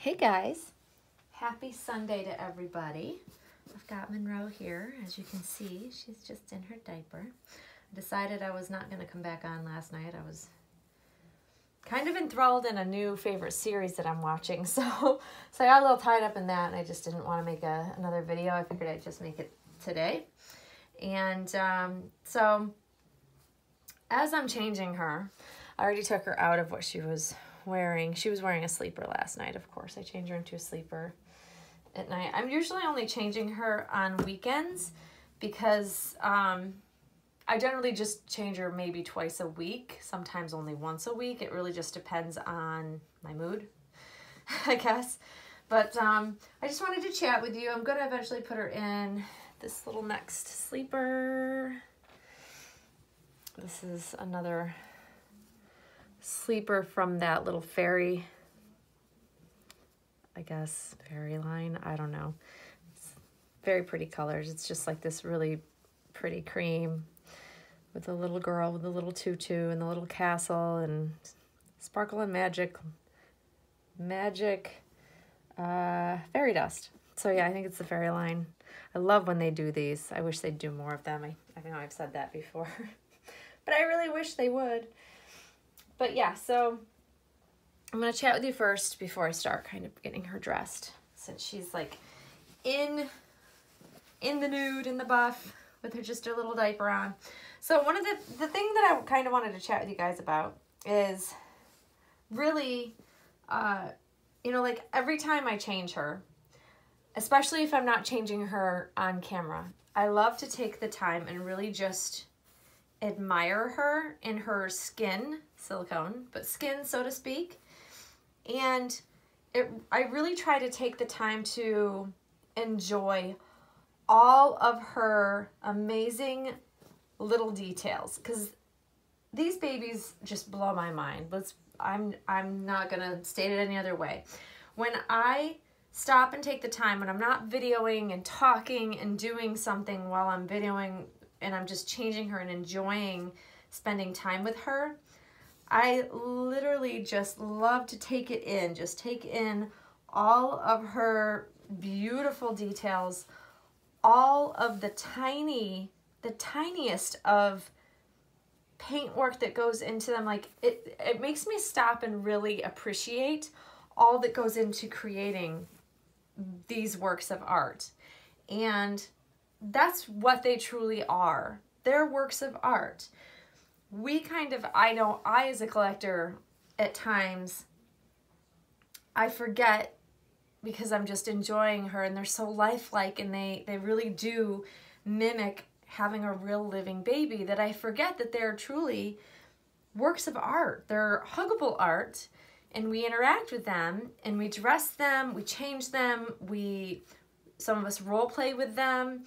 Hey guys, happy Sunday to everybody. I've got Monroe here. As you can see, she's just in her diaper. I decided I was not going to come back on last night. I was kind of enthralled in a new favorite series that I'm watching, so I got a little tied up in that, and I just didn't want to make another video. I figured I'd just make it today. And so as I'm changing her, I already took her out of what she was wearing. She was wearing a sleeper last night, of course. I changed her into a sleeper at night. I'm usually only changing her on weekends because I generally just change her maybe twice a week, sometimes only once a week. It really just depends on my mood, I guess. But I just wanted to chat with you. I'm going to eventually put her in this little next sleeper. This is another sleeper from that little fairy, I guess, fairy line. I don't know. It's very pretty colors. It's just like this really pretty cream with a little girl with a little tutu and the little castle and sparkle and magic fairy dust. So yeah, I think it's the fairy line. I love when they do these. I wish they'd do more of them. I know I've said that before, but I really wish they would. But yeah, so I'm going to chat with you first before I start kind of getting her dressed, since she's like in the nude, in the buff, with her just her little diaper on. So one of the thing that I kind of wanted to chat with you guys about is really, you know, like every time I change her, especially if I'm not changing her on camera, I love to take the time and really just admire her in her skin, silicone, but skin, so to speak. And I really try to take the time to enjoy all of her amazing little details, because these babies just blow my mind. I'm not gonna state it any other way. When I stop and take the time, when I'm not videoing and talking and doing something while I'm videoing, and I'm just changing her and enjoying spending time with her, I literally just love to take it in, just take in all of her beautiful details, all of the tiniest of paintwork that goes into them. Like it makes me stop and really appreciate all that goes into creating these works of art. And that's what they truly are. They're works of art. I know I, as a collector, at times, I forget, because I'm just enjoying her and they're so lifelike and they really do mimic having a real living baby, that I forget that they're truly works of art. They're huggable art, and we interact with them and we dress them, we change them, some of us role play with them.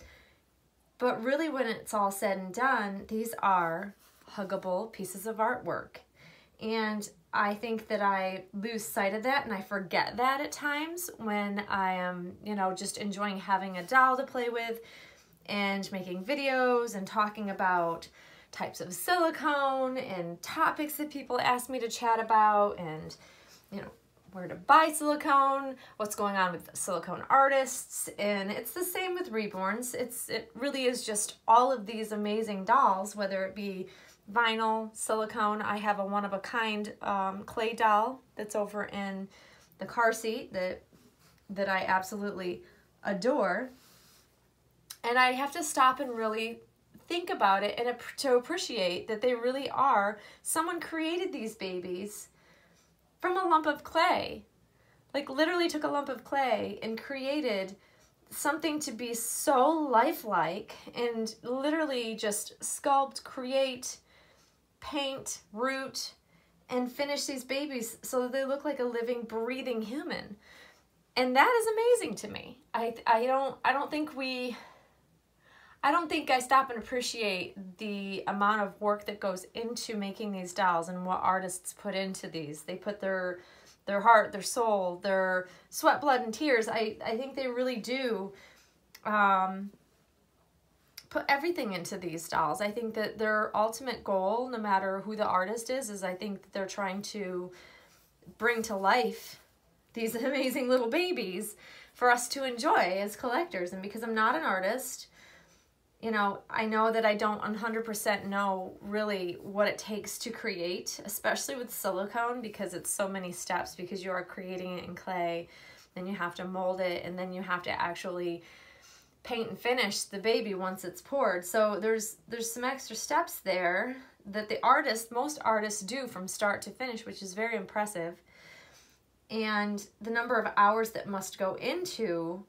But really, when it's all said and done, these are huggable pieces of artwork. And I think that I lose sight of that, and I forget that at times when I am, you know, just enjoying having a doll to play with and making videos and talking about types of silicone and topics that people ask me to chat about, and, you know, where to buy silicone, what's going on with silicone artists. And it's the same with Reborns. It really is just all of these amazing dolls, whether it be vinyl, silicone. I have a one-of-a-kind clay doll that's over in the car seat that I absolutely adore. And I have to stop and really think about it and to appreciate that they really are, someone created these babies from a lump of clay. Like literally took a lump of clay and created something to be so lifelike, and literally just sculpt, create, paint, root, and finish these babies so that they look like a living, breathing human. And that is amazing to me. I don't think I stop and appreciate the amount of work that goes into making these dolls and what artists put into these. They put their heart, their soul, their sweat, blood, and tears. I think they really do put everything into these dolls. I think that their ultimate goal, no matter who the artist is I think that they're trying to bring to life these amazing little babies for us to enjoy as collectors. And because I'm not an artist, you know, I know that I don't 100% know really what it takes to create, especially with silicone, because it's so many steps, because you are creating it in clay, then you have to mold it, and then you have to actually paint and finish the baby once it's poured. So there's some extra steps there that most artists do from start to finish, which is very impressive. And the number of hours that must go into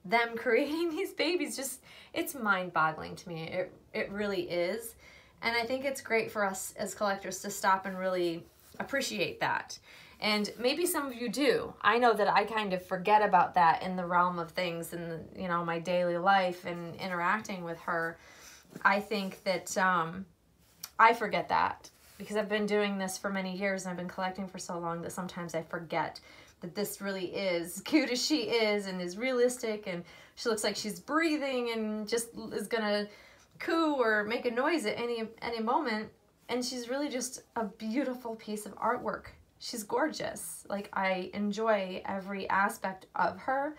them creating these babies, just, it's mind-boggling to me. It really is. And I think it's great for us as collectors to stop and really appreciate that. And maybe some of you do. I know that I kind of forget about that in the realm of things and, you know, my daily life and interacting with her. I think that I forget that because I've been doing this for many years and I've been collecting for so long that sometimes I forget that this really is cute as she is and is realistic, and she looks like she's breathing and just is gonna coo or make a noise at any moment, and she's really just a beautiful piece of artwork. She's gorgeous. Like, I enjoy every aspect of her.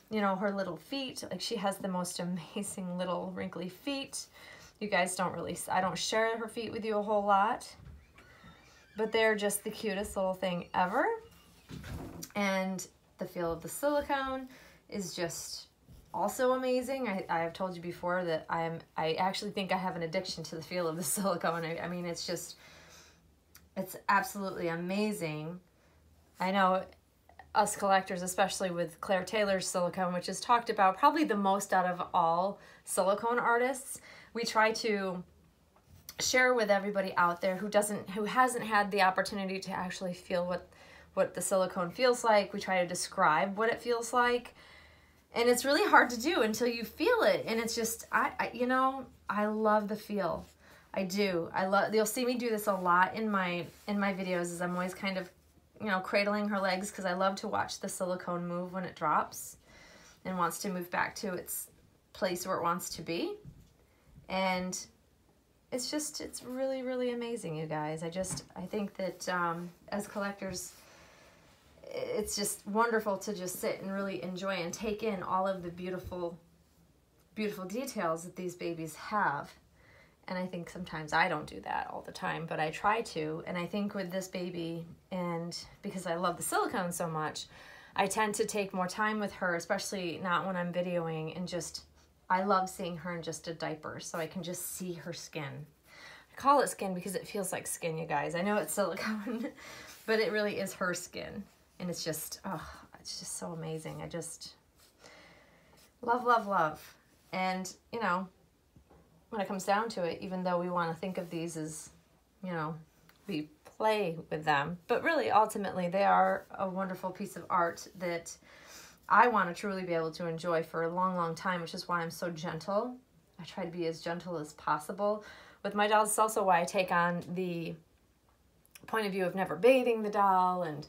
You know, her little feet, like she has the most amazing little wrinkly feet. You guys I don't share her feet with you a whole lot, but they're just the cutest little thing ever. And the feel of the silicone is just also amazing. I have told you before that I actually think I have an addiction to the feel of the silicone. I mean, it's absolutely amazing. I know us collectors, especially with Claire Taylor's silicone, which is talked about probably the most out of all silicone artists, we try to share with everybody out there who hasn't had the opportunity to actually feel what the silicone feels like. We try to describe what it feels like, and it's really hard to do until you feel it. And it's just, I love the feel. I do. You'll see me do this a lot in my videos, as I'm always kind of, you know, cradling her legs, because I love to watch the silicone move when it drops and wants to move back to its place where it wants to be. And it's really, really amazing, you guys. I think that as collectors, it's just wonderful to just sit and really enjoy and take in all of the beautiful, beautiful details that these babies have. And I think sometimes I don't do that all the time, but I try to. And I think with this baby, and because I love the silicone so much, I tend to take more time with her, especially not when I'm videoing, and I love seeing her in just a diaper so I can just see her skin. I call it skin because it feels like skin, you guys. I know it's silicone, but it really is her skin. And it's just so amazing. I just love, love, love. And, you know, when it comes down to it, even though we want to think of these as, you know, we play with them, but really, ultimately, they are a wonderful piece of art that I want to truly be able to enjoy for a long, long time, which is why I'm so gentle. I try to be as gentle as possible with my dolls. It's also why I take on the point of view of never bathing the doll, and,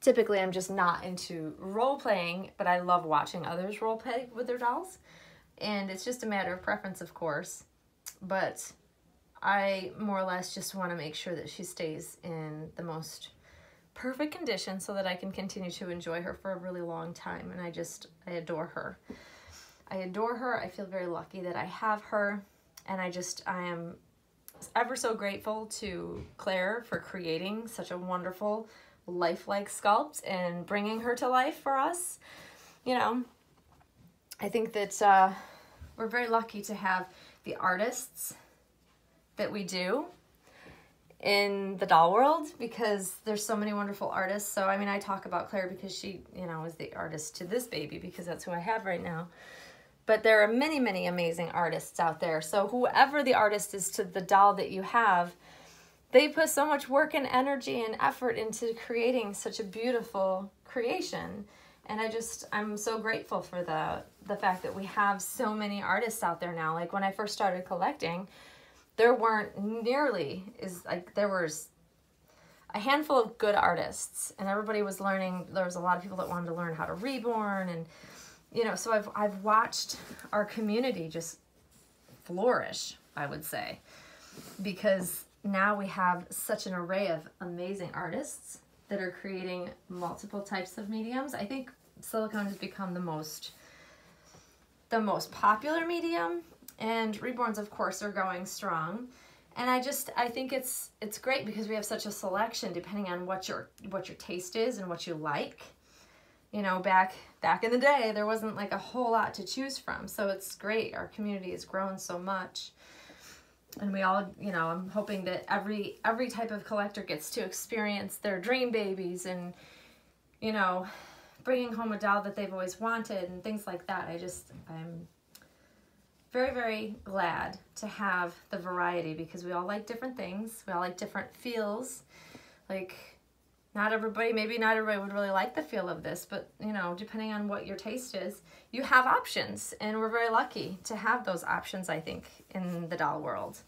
typically I'm just not into role-playing, but I love watching others role-play with their dolls. And it's just a matter of preference, of course. But I more or less just want to make sure that she stays in the most perfect condition so that I can continue to enjoy her for a really long time. And I adore her. I adore her. I feel very lucky that I have her. And I am ever so grateful to Claire for creating such a wonderful, lifelike sculpt and bringing her to life for us. You know, I think that we're very lucky to have the artists that we do in the doll world, because there's so many wonderful artists. So, I mean, I talk about Claire because she, is the artist to this baby, because that's who I have right now. But there are many, many amazing artists out there. So whoever the artist is to the doll that you have, they put so much work and energy and effort into creating such a beautiful creation. And I'm so grateful for the fact that we have so many artists out there now. Like, when I first started collecting, there weren't nearly there was a handful of good artists, and everybody was learning. There was a lot of people that wanted to learn how to reborn, and so I've watched our community just flourish, I would say, because now we have such an array of amazing artists that are creating multiple types of mediums. I think silicone has become the most popular medium, and reborns of course are going strong. And I think it's great because we have such a selection depending on what your taste is and what you like. You know, back in the day, there wasn't like a whole lot to choose from. So it's great. Our community has grown so much. And we all, you know, I'm hoping that every type of collector gets to experience their dream babies and, you know, bringing home a doll that they've always wanted and things like that. I'm very, very glad to have the variety because we all like different things. We all like different feels. Like, maybe not everybody would really like the feel of this, but, you know, depending on what your taste is, you have options. And we're very lucky to have those options, I think, in the doll world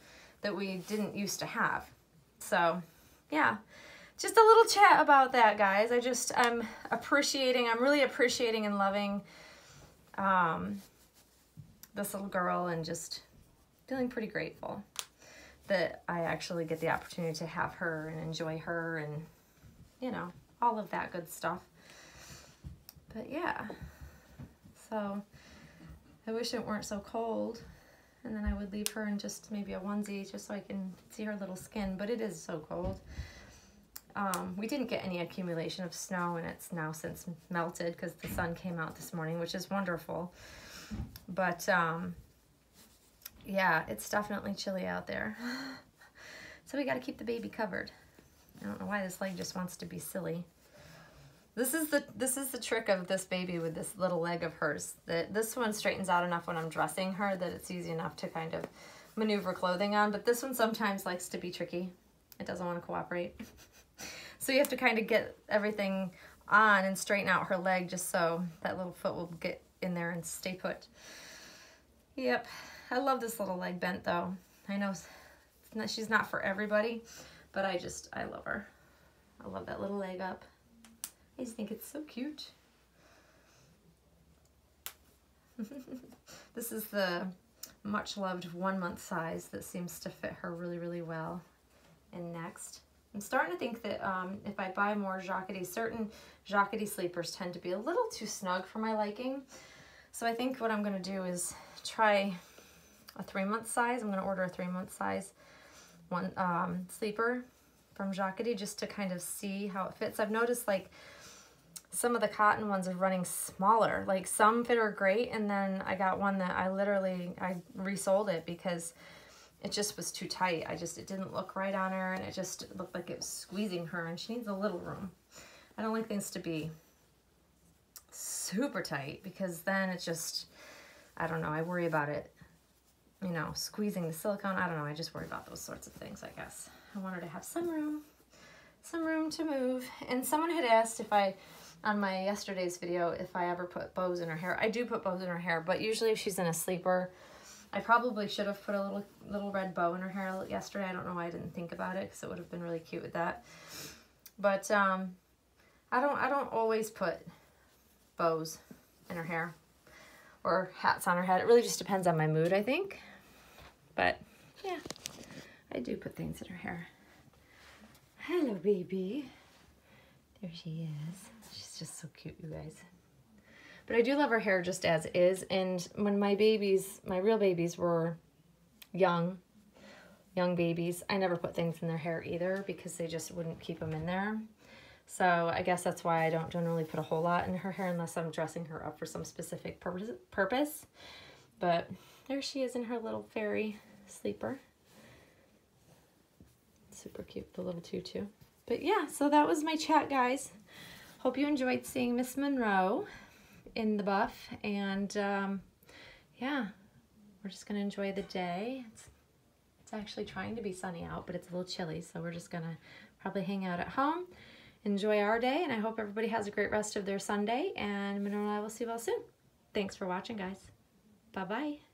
that we didn't used to have. So, yeah, just a little chat about that, guys. I'm really appreciating and loving this little girl and just feeling pretty grateful that I actually get the opportunity to have her and enjoy her and, you know, all of that good stuff. But yeah, so I wish it weren't so cold, and then I would leave her in just maybe a onesie just so I can see her little skin, but it is so cold. We didn't get any accumulation of snow, and it's now since melted because the sun came out this morning, which is wonderful. But yeah, it's definitely chilly out there. So we got to keep the baby covered. I don't know why this leg just wants to be silly. This is the trick of this baby with this little leg of hers. This one straightens out enough when I'm dressing her that it's easy enough to kind of maneuver clothing on, but this one sometimes likes to be tricky. It doesn't want to cooperate. So you have to kind of get everything on and straighten out her leg just so that little foot will get in there and stay put. Yep, I love this little leg bent though. I know she's not for everybody, but I love her. I love that little leg up. I just think it's so cute. This is the much loved 1 month size that seems to fit her really, really well. And next, I'm starting to think that if I buy more Jacquerie, certain Jacquerie sleepers tend to be a little too snug for my liking. So I think what I'm going to do is try a 3 month size. I'm going to order a 3 month size sleeper from Jacquerie just to kind of see how it fits. I've noticed like some of the cotton ones are running smaller. Like some fit her great, and then I got one that I resold it because it just was too tight. It didn't look right on her, and it just looked like it was squeezing her, and she needs a little room. I don't like things to be super tight because then it just, I don't know, I worry about it, you know, squeezing the silicone. I don't know, I just worry about those sorts of things, I guess. I want her to have some room to move. And someone had asked if on my yesterday's video, if I ever put bows in her hair. I do put bows in her hair, but usually if she's in a sleeper, I probably should have put a little red bow in her hair yesterday. I don't know why I didn't think about it because it would have been really cute with that. But I don't always put bows in her hair or hats on her head. It really just depends on my mood, I think. But yeah, I do put things in her hair. Hello, baby. There she is. She's just so cute, you guys. But I do love her hair just as is. And when my real babies were young babies, I never put things in their hair either because they just wouldn't keep them in there. So I guess that's why I don't generally put a whole lot in her hair unless I'm dressing her up for some specific purpose. But there she is in her little fairy sleeper. Super cute, the little tutu. But yeah, so that was my chat, guys. Hope you enjoyed seeing Miss Monroe in the buff. And yeah, we're just going to enjoy the day. It's actually trying to be sunny out, but it's a little chilly. So we're just going to probably hang out at home, enjoy our day. And I hope everybody has a great rest of their Sunday. And Monroe and I will see you all soon. Thanks for watching, guys. Bye-bye.